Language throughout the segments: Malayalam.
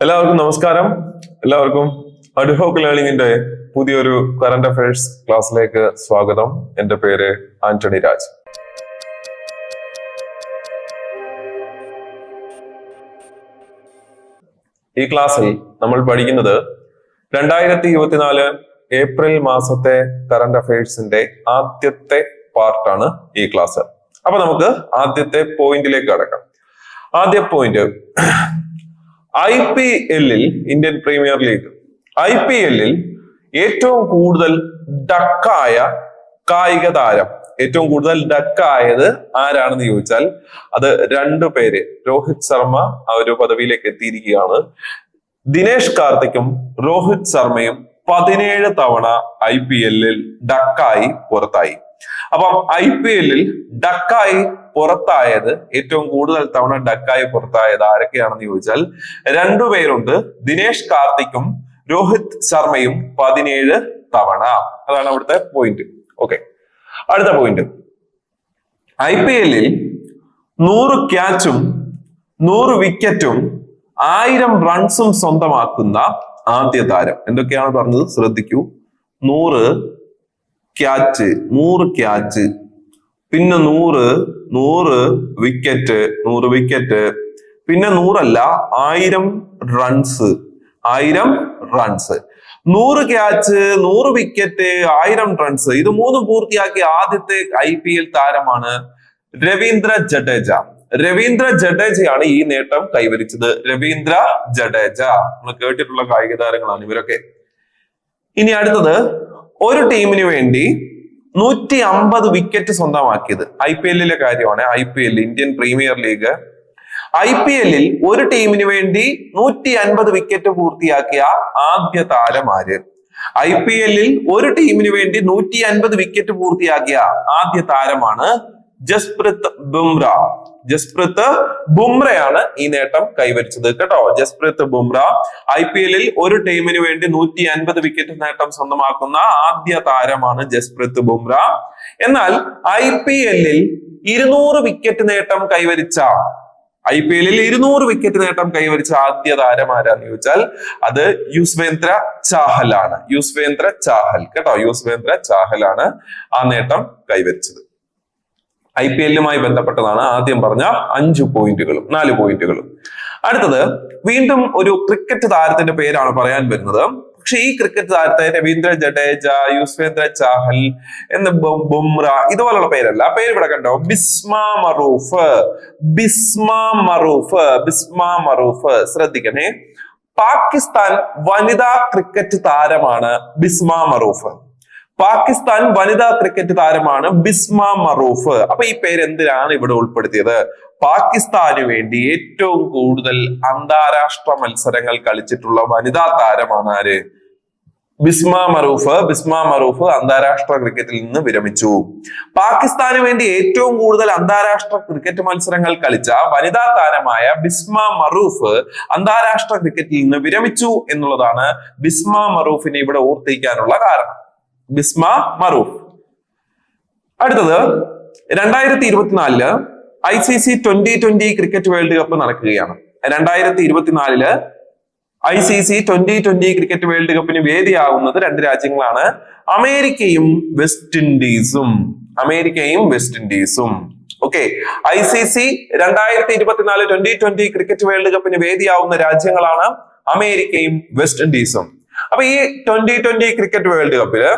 എല്ലാവർക്കും നമസ്കാരം. എല്ലാവർക്കും അഡ്ഹോക്ക് ലേണിംഗിന്റെ പുതിയൊരു കറന്റ് അഫയേഴ്സ് ക്ലാസ്സിലേക്ക് സ്വാഗതം. എന്റെ പേര് ആന്റണി രാജ്. ഈ ക്ലാസ്സിൽ നമ്മൾ പഠിക്കുന്നത് 2024 ഏപ്രിൽ മാസത്തെ കറന്റ് അഫയേഴ്സിന്റെ ആദ്യത്തെ പാർട്ടാണ് ഈ ക്ലാസ്. അപ്പൊ നമുക്ക് ആദ്യത്തെ പോയിന്റിലേക്ക് കടക്കാം. ആദ്യ point, IPL Indian premier league. IPL ഏറ്റവും കൂടുതൽ ഡക്കായ കായിക താരം, ഏറ്റവും കൂടുതൽ ഡക്കായത് ആരാണെന്ന് ചോദിച്ചാൽ അത് രണ്ടുപേര്. രോഹിത് ശർമ്മ ആ ഒരു പദവിയിലേക്ക് എത്തിയിരിക്കുകയാണ്. ദിനേശ് കാർത്തിക്കും രോഹിത് ശർമ്മയും 17 തവണ IPL ഡക്കായി പുറത്തായി. അപ്പം IPL ഡക്കായി പുറത്തായത്, ഏറ്റവും കൂടുതൽ തവണ ഡക്കായി പുറത്തായത് ആരൊക്കെയാണെന്ന് ചോദിച്ചാൽ രണ്ടുപേരുണ്ട്. ദിനേശ് കാർത്തിക്കും രോഹിത് ശർമ്മയും 17 തവണ. അതാണ് അവിടുത്തെ പോയിന്റ്. ഓക്കെ, അടുത്ത പോയിന്റ്, IPL 100 ക്യാച്ചും 100 വിക്കറ്റും 1000 റൺസും സ്വന്തമാക്കുന്ന ആദ്യ താരം. എന്തൊക്കെയാണ് പറഞ്ഞത് ശ്രദ്ധിക്കൂ. 100 ക്യാച്ച്, പിന്നെ 100 വിക്കറ്റ്, പിന്നെ 1000 റൺസ്. 100 ക്യാച്ച്, 100 വിക്കറ്റ്, 1000 റൺസ്, ഇത് മൂന്നും പൂർത്തിയാക്കിയ ആദ്യത്തെ IPL താരമാണ് രവീന്ദ്ര ജഡേജ. രവീന്ദ്ര ജഡേജയാണ് ഈ നേട്ടം കൈവരിച്ചത്. രവീന്ദ്ര ജഡേജ നമ്മൾ കേട്ടിട്ടുള്ള കായിക താരങ്ങളാണ് ഇവരൊക്കെ. ഇനി അടുത്തത്, ഒരു ടീമിന് വേണ്ടി 150 വിക്കറ്റ് സ്വന്തമാക്കിയത്. IPL കാര്യമാണ്. IPL Indian premier league. IPL ഒരു ടീമിന് വേണ്ടി 150 വിക്കറ്റ് പൂർത്തിയാക്കിയ ആദ്യ താരം ആര്? IPL ഒരു ടീമിന് വേണ്ടി 150 വിക്കറ്റ് പൂർത്തിയാക്കിയ ആദ്യ താരമാണ് ജസ്പ്രീത് ബുംറ. ജസ്പ്രീത് ബുംറയാണ് ഈ നേട്ടം കൈവരിച്ചത് കേട്ടോ. ജസ്പ്രീത് ബുംറ IPL ഒരു ടീമിന് വേണ്ടി 150 വിക്കറ്റ് നേട്ടം സ്വന്തമാക്കുന്ന ആദ്യ താരമാണ് ജസ്പ്രീത് ബുംറ. എന്നാൽ IPL 200 വിക്കറ്റ് നേട്ടം കൈവരിച്ച ആദ്യ താരം ആരാന്ന് ചോദിച്ചാൽ അത് യുസ്വേന്ദ്ര ചാഹലാണ്. യുസ്വേന്ദ്ര ചാഹൽ കേട്ടോ. യുസ്വേന്ദ്ര ചാഹലാണ് ആ നേട്ടം കൈവരിച്ചത്. IPL ബന്ധപ്പെട്ടതാണ് ആദ്യം പറഞ്ഞ 4 പോയിന്റുകളും. അടുത്തത്, വീണ്ടും ഒരു ക്രിക്കറ്റ് താരത്തിന്റെ പേരാണ് പറയാൻ വരുന്നത്. പക്ഷെ ഈ ക്രിക്കറ്റ് താരത്തെ രവീന്ദ്ര ജഡേജ, യുസ്വേന്ദ്ര ചാഹൽ എന്ന് ബുംറ ഇതുപോലുള്ള പേരല്ല. ആ പേര് ഇവിടെ കണ്ടോ, ബിസ്മ മറൂഫ്. ശ്രദ്ധിക്കണേ, പാകിസ്ഥാൻ വനിതാ ക്രിക്കറ്റ് താരമാണ് ബിസ്മ മറൂഫ്. പാകിസ്ഥാൻ വനിതാ ക്രിക്കറ്റ് താരമാണ് ബിസ്മ മറൂഫ്. അപ്പൊ ഈ പേര് എന്തിനാണ് ഇവിടെ ഉൾപ്പെടുത്തിയത്? പാകിസ്ഥാന് വേണ്ടി ഏറ്റവും കൂടുതൽ അന്താരാഷ്ട്ര മത്സരങ്ങൾ കളിച്ചിട്ടുള്ള വനിതാ താരമാണ് ആര്? ബിസ്മ മറൂഫ് അന്താരാഷ്ട്ര ക്രിക്കറ്റിൽ നിന്ന് വിരമിച്ചു. പാകിസ്ഥാന് വേണ്ടി ഏറ്റവും കൂടുതൽ അന്താരാഷ്ട്ര ക്രിക്കറ്റ് മത്സരങ്ങൾ കളിച്ച വനിതാ താരമായ ബിസ്മ മറൂഫ് അന്താരാഷ്ട്ര ക്രിക്കറ്റിൽ നിന്ന് വിരമിച്ചു എന്നുള്ളതാണ് ബിസ്മ മറൂഫിനെ ഇവിടെ ഓർത്തിരിക്കാനുള്ള കാരണം. ബിസ്മ മറൂഫ്. അടുത്തത്, 2024 ICC 2020 ക്രിക്കറ്റ് വേൾഡ് കപ്പ് നടക്കുകയാണ്. 2024 ICC 2020 ക്രിക്കറ്റ് വേൾഡ് കപ്പിന് വേദിയാകുന്നത് 2 രാജ്യങ്ങളാണ്, അമേരിക്കയും വെസ്റ്റ് ഇൻഡീസും. ഓക്കെ, ICC 2024 2020 ക്രിക്കറ്റ് വേൾഡ് കപ്പിന് വേദിയാവുന്ന രാജ്യങ്ങളാണ് അമേരിക്കയും വെസ്റ്റ് ഇൻഡീസും. അപ്പൊ ഈ 2020 ക്രിക്കറ്റ് വേൾഡ് കപ്പില്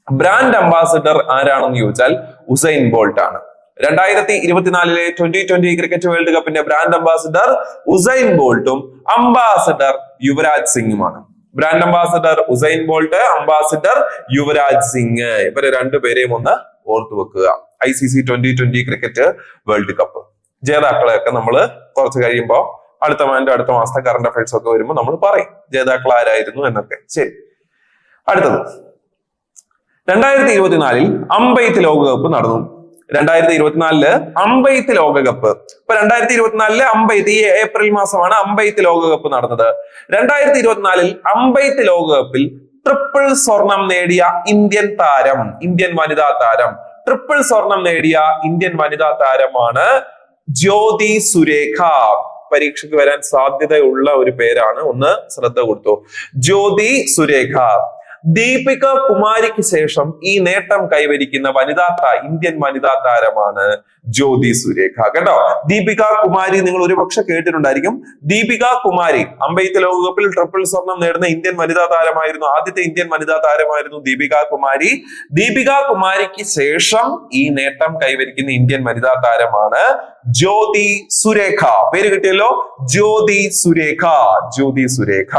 ബ്രാൻഡ് അംബാസിഡർ ആരാണെന്ന് ചോദിച്ചാൽ ഉസൈൻ ബോൾട്ട് ആണ്. 2024 2020 ക്രിക്കറ്റ് വേൾഡ് കപ്പിന്റെ ബ്രാൻഡ് അംബാസിഡർ ഉസൈൻ ബോൾട്ടും അംബാസിഡർ യുവരാജ് സിംഗുമാണ്. Brand ambassador Usain Bolt, ambassador Yuvraj Singh. ഇവരെ രണ്ടുപേരെയും ഒന്ന് ഓർത്തു വെക്കുക. ICC 2020 ക്രിക്കറ്റ് വേൾഡ് കപ്പ് ജേതാക്കളെയൊക്കെ നമ്മൾ കുറച്ച് കഴിയുമ്പോ അടുത്ത മാസത്തെ കറന്റ് അഫയേഴ്സ് ഒക്കെ വരുമ്പോൾ നമ്മൾ പറയും ജേതാക്കൾ ആരായിരുന്നു എന്നൊക്കെ. ശരി, അടുത്തത്, 2024 അമ്പെയ്ത്ത് ലോകകപ്പ് നടന്നു. 2024 അമ്പെയ്ത്ത് ലോകകപ്പ്. ഇപ്പൊ 2024 അമ്പെയ്ത്ത്, ഈ ഏപ്രിൽ മാസമാണ് അമ്പെയ്ത്ത് ലോകകപ്പ് നടന്നത്. 2024 അമ്പെയ്ത്ത് ലോകകപ്പിൽ ട്രിപ്പിൾ സ്വർണം നേടിയ ഇന്ത്യൻ വനിതാ താരം ട്രിപ്പിൾ സ്വർണം നേടിയ ഇന്ത്യൻ വനിതാ താരമാണ് ജ്യോതി സുരേഖ. പരീക്ഷയ്ക്ക് വരാൻ സാധ്യതയുള്ള ഒരു പേരാണ്. ഒന്ന് ശ്രദ്ധ കൊടുത്തു. ജ്യോതി സുരേഖ. ദീപിക കുമാരിക്ക് ശേഷം ഈ നേട്ടം കൈവരിക്കുന്ന ഇന്ത്യൻ വനിതാ താരമാണ് ജ്യോതി സുരേഖ. കേട്ടോ, ദീപിക കുമാരി നിങ്ങൾ ഒരുപക്ഷെ കേട്ടിട്ടുണ്ടായിരിക്കും. ദീപിക കുമാരി അമ്പെയ്ത്ത് ലോകകപ്പിൽ ട്രിപ്പിൾ സ്വർണം നേടുന്ന ഇന്ത്യൻ വനിതാ താരമായിരുന്നു. ആദ്യത്തെ ഇന്ത്യൻ വനിതാ താരമായിരുന്നു ദീപിക കുമാരി. ദീപിക കുമാരിക്ക് ശേഷം ഈ നേട്ടം കൈവരിക്കുന്ന ഇന്ത്യൻ വനിതാ താരമാണ് ജ്യോതി സുരേഖ. പേര് കിട്ടിയല്ലോ, ജ്യോതി സുരേഖ. ജ്യോതി സുരേഖ.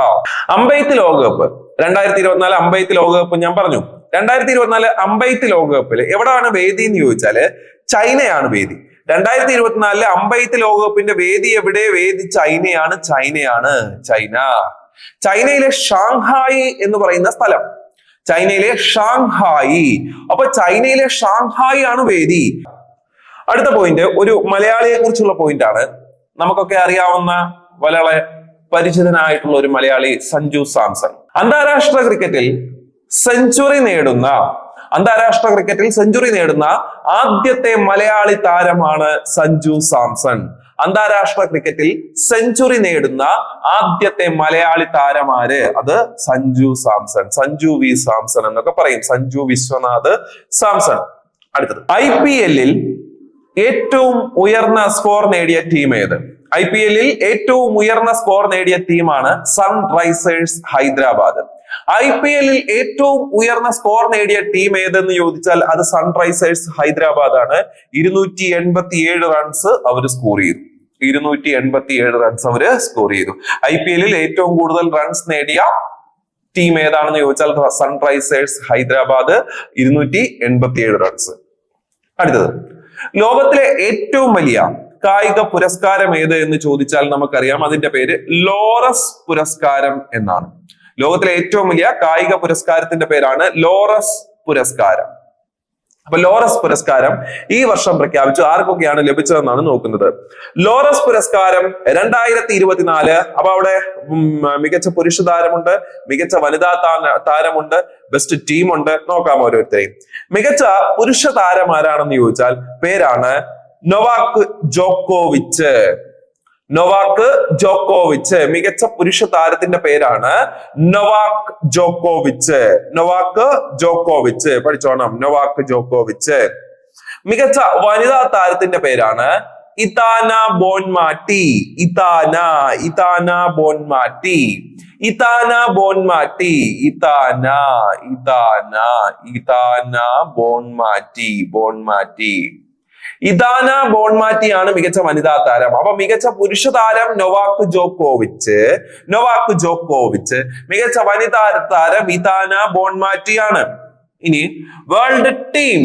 അമ്പെയ്ത്ത് ലോകകപ്പ് 2024 അമ്പെയ്ത്ത് ലോകകപ്പ് ഞാൻ പറഞ്ഞു. 2024 അമ്പെയ്ത്ത് ലോകകപ്പിൽ എവിടെയാണ് വേദി എന്ന് ചോദിച്ചാല് ചൈനയാണ് വേദി. 2024 അമ്പെയ്ത്ത് ലോകകപ്പിന്റെ വേദി എവിടെ? വേദി ചൈനയാണ്. ചൈനയിലെ ഷാങ്ഹായി എന്ന് പറയുന്ന സ്ഥലം. ചൈനയിലെ ഷാങ്ഹായി. അപ്പൊ ചൈനയിലെ ഷാങ്ഹായി ആണ് വേദി. അടുത്ത പോയിന്റ് ഒരു മലയാളിയെ കുറിച്ചുള്ള പോയിന്റ് ആണ്. നമുക്കൊക്കെ അറിയാവുന്ന വളരെ പരിചിതനായിട്ടുള്ള ഒരു മലയാളി സഞ്ജു സാംസൺ. അന്താരാഷ്ട്ര ക്രിക്കറ്റിൽ സെഞ്ചുറി നേടുന്ന ആദ്യത്തെ മലയാളി താരമാണ് സഞ്ജു സാംസൺ. അന്താരാഷ്ട്ര ക്രിക്കറ്റിൽ സെഞ്ചുറി നേടുന്ന ആദ്യത്തെ മലയാളി താരമാര്? അത് സഞ്ജു സാംസൺ. സഞ്ജു വി സാംസൺ എന്നൊക്കെ പറയും. സഞ്ജു വിശ്വനാഥ് സാംസൺ. അടുത്തത്, IPL ഏറ്റവും ഉയർന്ന സ്കോർ നേടിയ ടീം ഏത്? IPL ഏറ്റവും ഉയർന്ന സ്കോർ നേടിയ ടീമാണ് സൺറൈസേഴ്സ് ഹൈദരാബാദ്. IPL ഏറ്റവും ഉയർന്ന സ്കോർ നേടിയ ടീം ഏതെന്ന് ചോദിച്ചാൽ അത് സൺറൈസേഴ്സ് ഹൈദരാബാദ് ആണ്. 287 റൺസ് അവർ സ്കോർ ചെയ്തു. 287 റൺസ് അവര് സ്കോർ ചെയ്തു. IPL ഏറ്റവും കൂടുതൽ റൺസ് നേടിയ ടീം ഏതാണെന്ന് ചോദിച്ചാൽ സൺറൈസേഴ്സ് ഹൈദരാബാദ്. 287 റൺസ്. അടുത്തത്, ലോകത്തിലെ ഏറ്റവും വലിയ കായിക പുരസ്കാരം ഏത് എന്ന് ചോദിച്ചാൽ നമുക്കറിയാം അതിന്റെ പേര് ലോറസ് പുരസ്കാരം എന്നാണ്. ലോകത്തിലെ ഏറ്റവും വലിയ കായിക പുരസ്കാരത്തിന്റെ പേരാണ് ലോറസ് പുരസ്കാരം. അപ്പൊ ലോറസ് പുരസ്കാരം ഈ വർഷം പ്രഖ്യാപിച്ചു. ആർക്കൊക്കെയാണ് ലഭിച്ചതെന്നാണ് നോക്കുന്നത്. ലോറസ് പുരസ്കാരം 2024. അപ്പൊ അവിടെ മികച്ച പുരുഷ താരമുണ്ട്, മികച്ച വനിതാ താരമുണ്ട്, ബെസ്റ്റ് ടീമുണ്ട്. നോക്കാം ഓരോരുത്തരെയും. മികച്ച പുരുഷ താരം ആരാണെന്ന് ചോദിച്ചാൽ പേരാണ് നൊവാക് ജോക്കോവിച്ച്. മികച്ച പുരുഷ താരത്തിന്റെ പേരാണ് നൊവാക് ജോക്കോവിച്ച്. പഠിച്ചോണം, നൊവാക് ജോക്കോവിച്ച്. മികച്ച വനിതാ താരത്തിന്റെ പേരാണ് ഇതാന ബോൺമാറ്റി. ഇതാന ബോൺമാറ്റിയാണ് മികച്ച വനിതാ താരം. അപ്പൊ മികച്ച പുരുഷ താരം നൊവാക് ജോക്കോവിച്ച്. മികച്ച വനിതാ താരം ഇതാന ബോൺമാറ്റിയാണ്. ഇനി world team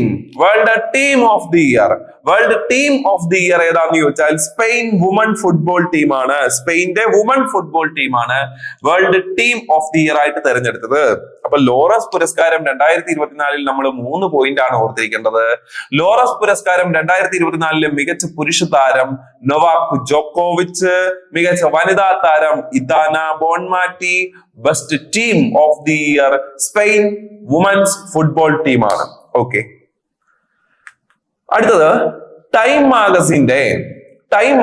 of the year ഏതാന്ന് ചോദിച്ചാൽ സ്പെയിൻ വുമൺ ഫുട്ബോൾ ടീമാണ്. സ്പെയിന്റെ വുമൺ ഫുട്ബോൾ ടീമാണ് world team of the year ആയിട്ട് തെരഞ്ഞെടുത്തത്. അപ്പൊ ലോറസ് പുരസ്കാരം 2024 നമ്മൾ 3 പോയിന്റ് ആണ് ഓർത്തിരിക്കേണ്ടത്. ലോറസ് പുരസ്കാരം 2024 മികച്ച പുരുഷ താരം നൊവാക് ജോക്കോവിച്ച്, മികച്ച വനിതാ താരം Aitana Bonmati, best team of the year Spain women's football ടീമാണ്. ഓക്കെ, അടുത്തത് ടൈം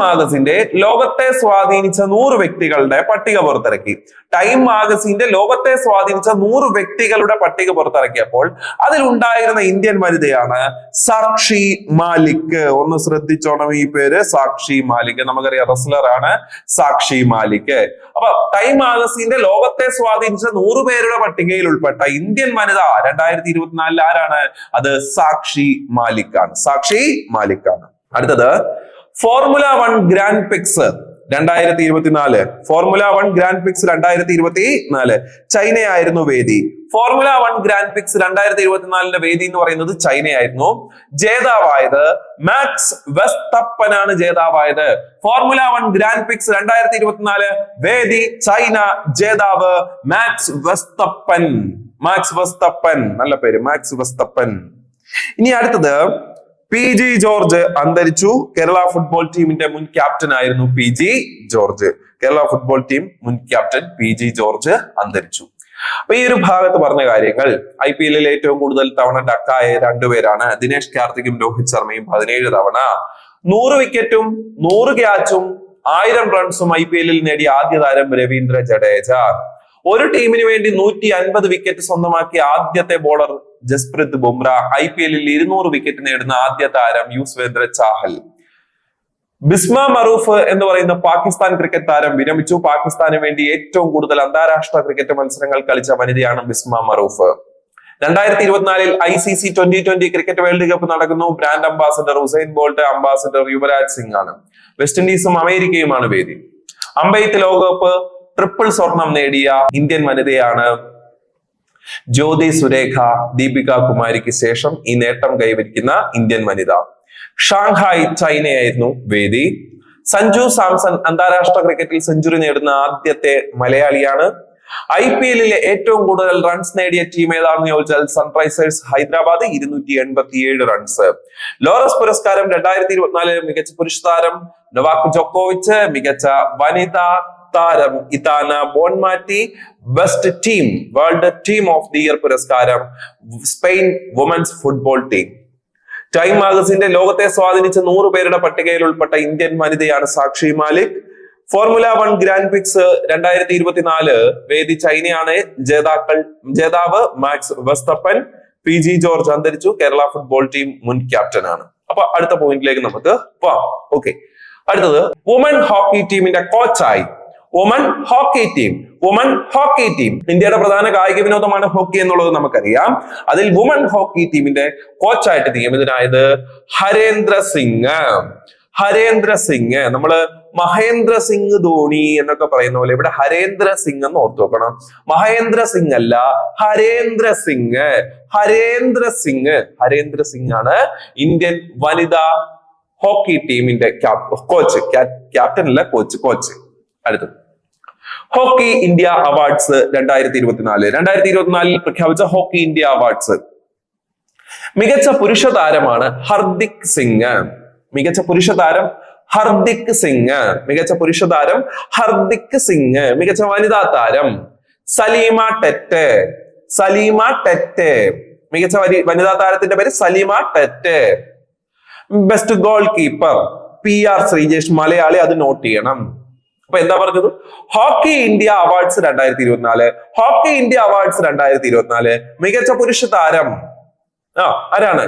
മാഗസിന്റെ ലോകത്തെ സ്വാധീനിച്ച 100 വ്യക്തികളുടെ പട്ടിക പുറത്തിറക്കി. ടൈം മാഗസിന്റെ ലോകത്തെ സ്വാധീനിച്ച 100 വ്യക്തികളുടെ പട്ടിക പുറത്തിറക്കിയപ്പോൾ അതിലുണ്ടായിരുന്ന ഇന്ത്യൻ വനിതയാണ് സാക്ഷി മാലിക്. ഒന്ന് ശ്രദ്ധിച്ചോണം ഈ പേര്, സാക്ഷി മാലിക്. നമുക്കറിയാം റെസ്ലർ ആണ് സാക്ഷി മാലിക്. അപ്പൊ ടൈം മാഗസിന്റെ ലോകത്തെ സ്വാധീനിച്ച 100 പേരുടെ പട്ടികയിൽ ഉൾപ്പെട്ട ഇന്ത്യൻ വനിത 2024 ആരാണ്? അത് സാക്ഷി മാലിക് ആണ്. അടുത്തത്, formula 1 grand prix 2024. Formula 1 grand prix 2024 ചൈനയായിരുന്നു വേദി. ഫോർമുല 1 ഗ്രാൻഡ് പിക്സ് 2024 വേദി എന്ന് പറയുന്നത് ചൈനയായിരുന്നു. ജേതാവായത് മാക്സ് വെസ്തപ്പനാണ് ജേതാവായത്. ഫോർമുല 1 ഗ്രാൻഡ് പിക്സ് 2024 വേദി ചൈന, ജേതാവ് മാക്സ് വെസ്തപ്പൻ. നല്ല പേര്, മാക്സ് വെസ്തപ്പൻ. ഇനി അടുത്തത്, PG ജോർജ് അന്തരിച്ചു. കേരള ഫുട്ബോൾ ടീമിന്റെ മുൻ ക്യാപ്റ്റൻ ആയിരുന്നു PG George. Kerala football team മുൻ ക്യാപ്റ്റൻ PG ജോർജ് അന്തരിച്ചു. അപ്പൊ ഈ ഒരു ഭാഗത്ത് പറഞ്ഞ കാര്യങ്ങൾ, IPL ഏറ്റവും കൂടുതൽ തവണ ഡക്കായ 2 പേരാണ് ദിനേശ് കാർത്തിക്കും രോഹിത് ശർമ്മയും 17 തവണ. 100 വിക്കറ്റും 100 ക്യാച്ചും 1000 റൺസും IPL നേടിയ ആദ്യ താരം രവീന്ദ്ര ജഡേജ. ഒരു ടീമിന് വേണ്ടി 150 വിക്കറ്റ് സ്വന്തമാക്കിയ ആദ്യത്തെ bowler Jasprit Bumrah. IPL 200 wicket നേടുന്ന ആദ്യ താരം യുസ്വേന്ദ്ര ചാഹൽ. ബിസ്മ മറൂഫ് എന്ന് പറയുന്ന പാകിസ്ഥാൻ ക്രിക്കറ്റ് താരം വിരമിച്ചു. പാകിസ്ഥാന് വേണ്ടി ഏറ്റവും കൂടുതൽ അന്താരാഷ്ട്ര ക്രിക്കറ്റ് മത്സരങ്ങൾ കളിച്ച വനിതയാണ് Bisma Maroof. 2024 ICC T20 cricket world cup നടക്കുന്നു. Brand ambassador Usain Bolt, ambassador Yuvraj Singh ആണ്. വെസ്റ്റ് ഇൻഡീസും അമേരിക്കയുമാണ് വേദി. അമ്പെയ്ത്ത് ലോകകപ്പ് ട്രിപ്പിൾ സ്വർണം നേടിയ ഇന്ത്യൻ വനിതയാണ് ജ്യോതി സുരേഖ. ദീപിക കുമാരിക്ക് ശേഷം ഈ നേട്ടം കൈവരിക്കുന്ന ഇന്ത്യൻ വനിത. ഷാങ്ഹായ് ചൈനയായിരുന്നു വേദി. സഞ്ജു സാംസൺ അന്താരാഷ്ട്ര ക്രിക്കറ്റിൽ സെഞ്ചുറി നേടുന്ന ആദ്യത്തെ മലയാളിയാണ്. IPL ഏറ്റവും കൂടുതൽ റൺസ് നേടിയ ടീം ഏതാണെന്ന് ചോദിച്ചാൽ സൺറൈസേഴ്സ് ഹൈദരാബാദ് 287 റൺസ്. ലോറസ് പുരസ്കാരം 2024 മികച്ച പുരുഷ താരം നൊവാക് ജോക്കോവിച്ച്, മികച്ച വനിതാ താരം Aitana Bonmati, best team world team of the year പുരസ്കാരം Spain women's football team. Time മാഗസിന്റെ ലോകത്തെ സ്വാധീനിച്ച 100 പേരുടെ പട്ടികയിൽ ഉൾപ്പെട്ട ഇന്ത്യൻ വനിതയാണ് സാക്ഷി മാലിക്. ഫോർമുല 1 ഗ്രാൻഡ് പ്രിക്സ് 2024 വേദി ചൈനയാണ്. ജേതാവ് മാക്സ് വെസ്തപ്പൻ. PG ജോർജ് അന്തരിച്ചു. കേരള ഫുട്ബോൾ ടീം മുൻ ക്യാപ്റ്റൻ ആണ്. അപ്പൊ അടുത്ത പോയിന്റിലേക്ക് നമുക്ക് പോവാം. ഓക്കെ, അടുത്തത് വുമൻ ഹോക്കി ടീമിന്റെ കോച്ചായി. വുമൻ ഹോക്കി ടീം ഇന്ത്യയുടെ പ്രധാന കായിക വിനോദമാണ് ഹോക്കി എന്നുള്ളത് നമുക്കറിയാം. അതിൽ വുമൻ ഹോക്കി ടീമിന്റെ കോച്ചായിട്ട് നിയമിതനായത് ഹരേന്ദ്ര സിംഗ്. നമ്മള് മഹേന്ദ്ര സിംഗ് ധോണി എന്നൊക്കെ പറയുന്ന പോലെ ഇവിടെ ഹരേന്ദ്ര സിംഗ് എന്ന് ഓർത്തു വെക്കണം. മഹേന്ദ്ര സിംഗ് അല്ല, ഹരേന്ദ്ര സിംഗ് ആണ് ഇന്ത്യൻ വനിതാ ഹോക്കി ടീമിന്റെ കോച്ച്. ക്യാപ്റ്റൻ അല്ല, കോച്ച്. അടുത്തത് ഹോക്കി ഇന്ത്യ അവാർഡ്സ് 2024 പ്രഖ്യാപിച്ച ഹോക്കി ഇന്ത്യ അവാർഡ്സ്. മികച്ച പുരുഷ താരമാണ് ഹർദിക് സിംഗ്. മികച്ച വനിതാ താരം സലീമ ടെറ്റെ. മികച്ച വനിതാ താരത്തിന്റെ പേര് Salima Tete. Best goalkeeper PR Sreejesh, Malayali, അത് നോട്ട് ചെയ്യണം. അപ്പൊ എന്താ പറഞ്ഞത്? ഹോക്കി ഇന്ത്യ അവാർഡ്സ് 2024 മികച്ച പുരുഷ താരം ആരാണ്?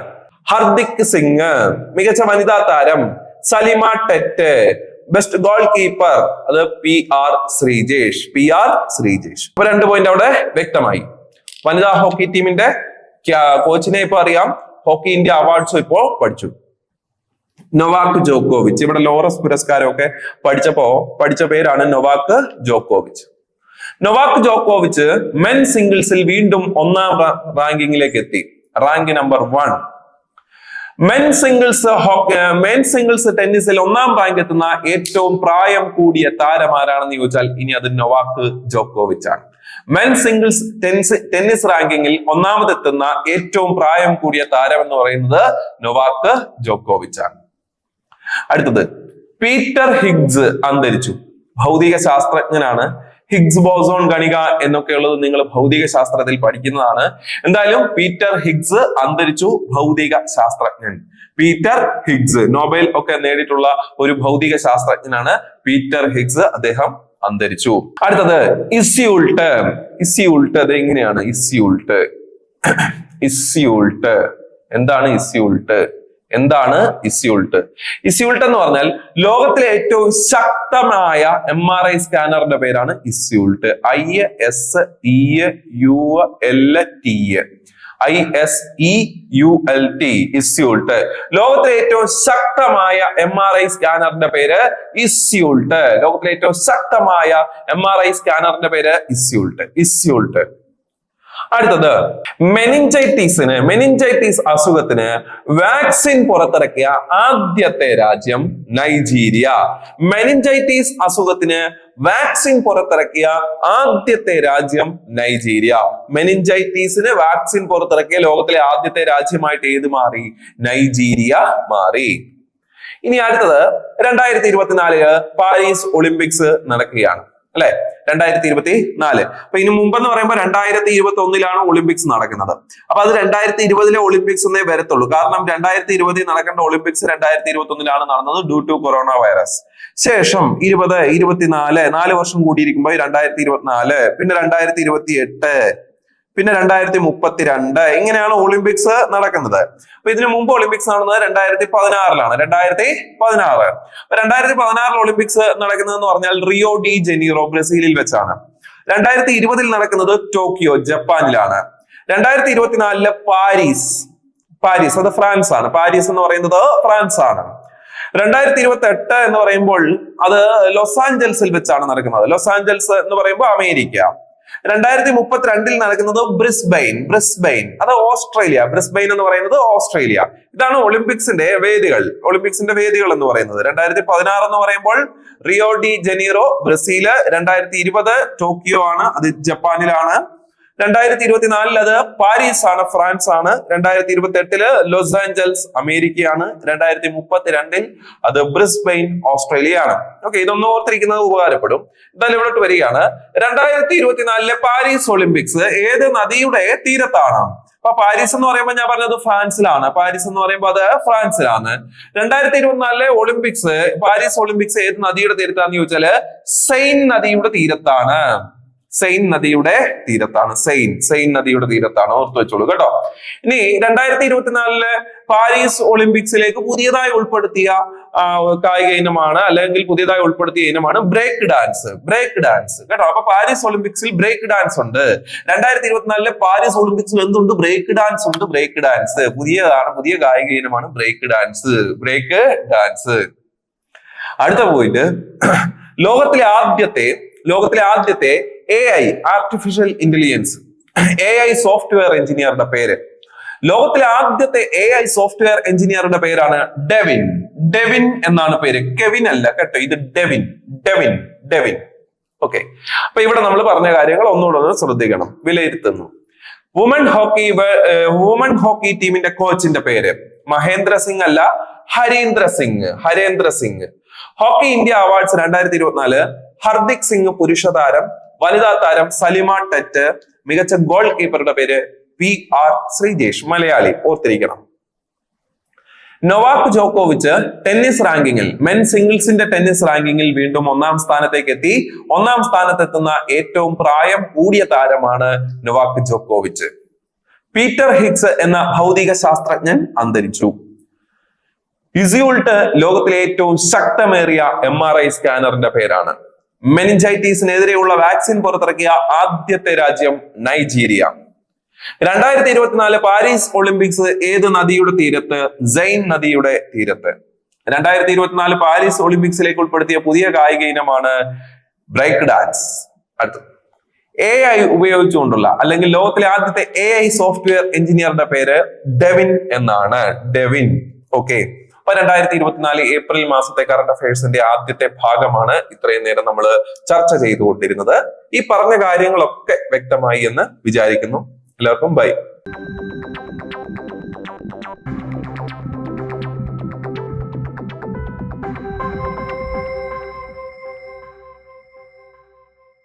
ഹർദിക് സിംഗ്. മികച്ച വനിതാ താരം Salima TET. Best goal keeper അത് PR ശ്രീജേഷ്. അപ്പൊ 2 പോയിന്റ് അവിടെ വ്യക്തമായി. വനിതാ ഹോക്കി ടീമിന്റെ കോച്ചിനെ ഇപ്പൊ അറിയാം. ഹോക്കി ഇന്ത്യ അവാർഡ്സ് ഇപ്പോ പഠിച്ചു. നൊവാക് ജോക്കോവിച്ച്. ഇവിടെ ലോറസ് പുരസ്കാരമൊക്കെ പഠിച്ച പേരാണ് നൊവാക് ജോക്കോവിച്ച്. മെൻ സിംഗിൾസിൽ വീണ്ടും 1ാം റാങ്കിങ്ങിലേക്ക് എത്തി. Rank number 1. മെൻ സിംഗിൾസ് ടെന്നീസിൽ 1ാം റാങ്ക് എത്തുന്ന ഏറ്റവും പ്രായം കൂടിയ താരം ആരാണെന്ന് ചോദിച്ചാൽ ഇനി അത് നൊവാക് ജോക്കോവിച്ച് ആണ്. മെൻ സിംഗിൾസ് ടെന്നീസ് റാങ്കിങ്ങിൽ 1ാമതെത്തുന്ന ഏറ്റവും പ്രായം കൂടിയ താരം എന്ന് പറയുന്നത് നൊവാക് ജോക്കോവിച്ച് ആണ്. അടുത്തത് പീറ്റർ ഹിഗ്സ് അന്തരിച്ചു. ഭൗതിക ശാസ്ത്രജ്ഞനാണ്. ഹിഗ്സ് ബോസോൺ കണിക എന്നൊക്കെയുള്ളത് നിങ്ങൾ ഭൗതിക ശാസ്ത്രത്തിൽ പഠിക്കുന്നതാണ്. എന്തായാലും പീറ്റർ ഹിഗ്സ് അന്തരിച്ചു. ഭൗതിക ശാസ്ത്രജ്ഞൻ പീറ്റർ ഹിഗ്സ്, നോബൽ ഒക്കെ നേടിയിട്ടുള്ള ഒരു ഭൗതിക ശാസ്ത്രജ്ഞനാണ് പീറ്റർ ഹിഗ്സ്. അദ്ദേഹം അന്തരിച്ചു. അടുത്തത് ഇസ്യൂൾട്ട്. അത് എങ്ങനെയാണ് ഇസ്യൂൾട്ട്? എന്താണ് ഇസ്യൂൾട്ട് എന്ന് പറഞ്ഞാൽ ലോകത്തിലെ ഏറ്റവും ശക്തമായ MRI സ്കാനറിന്റെ പേരാണ് ഇസ്യൂൾട്ട്. ISEULT ഇസ്യൂൾട്ട്. ലോകത്തിലെ ഏറ്റവും ശക്തമായ MRI സ്കാനറിന്റെ പേര് ഇസ്യൂൾട്ട്. അടുത്തത് മെനിഞ്ചൈറ്റിസ് അസുഖത്തിന് വാക്സിൻ പുറത്തിറക്കിയ ആദ്യത്തെ രാജ്യം നൈജീരിയ. മെനിഞ്ചൈറ്റിസിന് വാക്സിൻ പുറത്തിറക്കിയ ലോകത്തിലെ ആദ്യത്തെ രാജ്യമായിട്ട് ഏത് മാറി? നൈജീരിയ മാറി. ഇനി അടുത്തത് 2024 പാരീസ് ഒളിമ്പിക്സ് നടക്കുകയാണ്. അല്ലെ? 2024. അപ്പൊ ഇതിനു മുമ്പെന്ന് പറയുമ്പോൾ 2021 ഒളിമ്പിക്സ് നടക്കുന്നത്. അപ്പൊ അത് 2020 ഒളിമ്പിക്സ് എന്നേ വരത്തുള്ളൂ. കാരണം 2020 നടക്കേണ്ട ഒളിമ്പിക്സ് 2021 നടന്നത് ഡ്യൂ ടു കൊറോണ വൈറസ്. ശേഷം 20, 24 4 വർഷം കൂടിയിരിക്കുമ്പോൾ 2024, പിന്നെ 2028, പിന്നെ 2032 ഇങ്ങനെയാണ് ഒളിമ്പിക്സ് നടക്കുന്നത്. അപ്പൊ ഇതിനു മുമ്പ് ഒളിമ്പിക്സ് നടന്നത് 2016. 2016 ഒളിമ്പിക്സ് നടക്കുന്നതെന്ന് പറഞ്ഞാൽ റിയോ ഡി ജനീറോ ബ്രസീലിൽ വെച്ചാണ്. 2020 നടക്കുന്നത് ടോക്കിയോ ജപ്പാനിലാണ്. 2024 പാരീസ് അത് ഫ്രാൻസ് ആണ്. പാരീസ് എന്ന് പറയുന്നത് ഫ്രാൻസ് ആണ്. 2028 എന്ന് പറയുമ്പോൾ അത് ലോസ് ആഞ്ചൽസിൽ വെച്ചാണ് നടക്കുന്നത്. ലോസ് ആഞ്ചൽസ് എന്ന് പറയുമ്പോൾ അമേരിക്ക. 2032 നടക്കുന്നത് ബ്രിസ്ബെയിൻ അത് ഓസ്ട്രേലിയ. ബ്രിസ്ബെയിൻ എന്ന് പറയുന്നത് ഓസ്ട്രേലിയ. ഇതാണ് ഒളിമ്പിക്സിന്റെ വേദികൾ എന്ന് പറയുന്നത്. 2016 എന്ന് പറയുമ്പോൾ Rio de Janeiro Brazil. 2020 Tokyo ആണ്, അത് ജപ്പാനിലാണ്. 2024 അത് പാരീസ് ആണ്, ഫ്രാൻസ് ആണ്. 2028 ലോസ് ആഞ്ചൽസ് അമേരിക്കയാണ്. 2032 അത് ബ്രിസ്ബെയിൻ ഓസ്ട്രേലിയ ആണ്. ഓക്കെ, ഇതൊന്നും ഓർത്തിരിക്കുന്നത് ഉപകാരപ്പെടും. എന്തായാലും ഇവിടോട്ട് വരികയാണ്. 2024 പാരീസ് ഒളിമ്പിക്സ് ഏത് നദിയുടെ തീരത്താണ്? അപ്പൊ പാരീസ് എന്ന് പറയുമ്പോൾ ഞാൻ പറഞ്ഞത് ഫ്രാൻസിലാണ്. 2024 ഒളിമ്പിക്സ് പാരീസ് ഒളിമ്പിക്സ് ഏത് നദിയുടെ തീരത്താന്ന് ചോദിച്ചാല് സെയിൻ നദിയുടെ തീരത്താണ്. സെയിൻ നദിയുടെ തീരത്താണ്. ഓർത്തു വെച്ചോളൂ കേട്ടോ. ഇനി 2024 പാരീസ് ഒളിമ്പിക്സിലേക്ക് പുതിയതായി ഉൾപ്പെടുത്തിയ കായിക ഇനമാണ്, അല്ലെങ്കിൽ പുതിയതായി ഉൾപ്പെടുത്തിയ ഇനമാണ് ബ്രേക്ക് ഡാൻസ് കേട്ടോ. അപ്പൊ പാരീസ് ഒളിമ്പിക്സിൽ ബ്രേക്ക് ഡാൻസ് ഉണ്ട്. 2024 പാരീസ് ഒളിമ്പിക്സിൽ എന്തുണ്ട്? Break dance. പുതിയ കായിക ഇനമാണ് ബ്രേക്ക് ഡാൻസ്. അടുത്ത പോയിന്റ്, ലോകത്തിലെ ആദ്യത്തെ AI artificial intelligence AI software എഞ്ചിനീയറുടെ പേര്. ലോകത്തിലെ ആദ്യത്തെ AI സോഫ്റ്റ്വെയർ എഞ്ചിനീയറുടെ പേരാണ് ഡെവിൻ എന്നാണ് പേര്. കെവിൻ അല്ല കേട്ടോ, ഇത് ഡെവിൻ. ഓക്കെ, അപ്പൊ ഇവിടെ നമ്മൾ പറഞ്ഞ കാര്യങ്ങൾ ഒന്നുകൂടെ ശ്രദ്ധിക്കണം, വിലയിരുത്തുന്നു. വുമൺ ഹോക്കി ടീമിന്റെ കോച്ചിന്റെ പേര് മഹേന്ദ്ര സിംഗ് അല്ല, Harindra Singh. Hockey India awards 2024 Hardik Singh പുരുഷ താരം, വനിതാ താരം സലിമ ടെറ്റ്, മികച്ച ഗോൾ കീപ്പറുടെ പേര് PR ശ്രീജേഷ്, മലയാളി. ഓർത്തിരിക്കണം. നൊവാക് ജോക്കോവിച്ച് ടെന്നീസ് റാങ്കിങ്ങിൽ, മെൻ സിംഗിൾസിന്റെ ടെന്നീസ് റാങ്കിങ്ങിൽ വീണ്ടും 1-ാം സ്ഥാനത്തേക്ക് എത്തി. 1-ാം സ്ഥാനത്തെത്തുന്ന ഏറ്റവും പ്രായം കൂടിയ താരമാണ് നൊവാക് ജോക്കോവിച്ച്. പീറ്റർ ഹിഗ്സ് എന്ന ഭൗതിക ശാസ്ത്രജ്ഞൻ അന്തരിച്ചു. ഇസിയുൾട്ട് ലോകത്തിലെ ഏറ്റവും ശക്തമേറിയ MRI സ്കാനറിന്റെ പേരാണ്. മെനിഞ്ചൈറ്റീസിനെതിരെയുള്ള വാക്സിൻ പുറത്തിറക്കിയ ആദ്യത്തെ രാജ്യം നൈജീരിയ. 2024 പാരീസ് ഒളിമ്പിക്സ് ഏത് നദിയുടെ തീരത്ത്? സെയിൻ നദിയുടെ തീരത്ത്. 2024 പാരീസ് ഒളിമ്പിക്സിലേക്ക് ഉൾപ്പെടുത്തിയ പുതിയ കായിക ഇനമാണ് ബ്രേക്ക് ഡാൻസ്. അടുത്തത് AI ഉപയോഗിച്ചുകൊണ്ടുള്ള, അല്ലെങ്കിൽ ലോകത്തിലെ ആദ്യത്തെ AI സോഫ്റ്റ്വെയർ എഞ്ചിനീയറുടെ പേര് ഡെവിൻ എന്നാണ്. ഓക്കെ, അപ്പൊ 2024 ഏപ്രിൽ മാസത്തെ കറണ്ട് അഫയേഴ്സിന്റെ ആദ്യത്തെ ഭാഗമാണ് ഇത്രയും നേരം നമ്മൾ ചർച്ച ചെയ്തുകൊണ്ടിരുന്നത്. ഈ പറഞ്ഞ കാര്യങ്ങളൊക്കെ വ്യക്തമായി എന്ന് വിചാരിക്കുന്നു. എല്ലാവർക്കും ബൈ.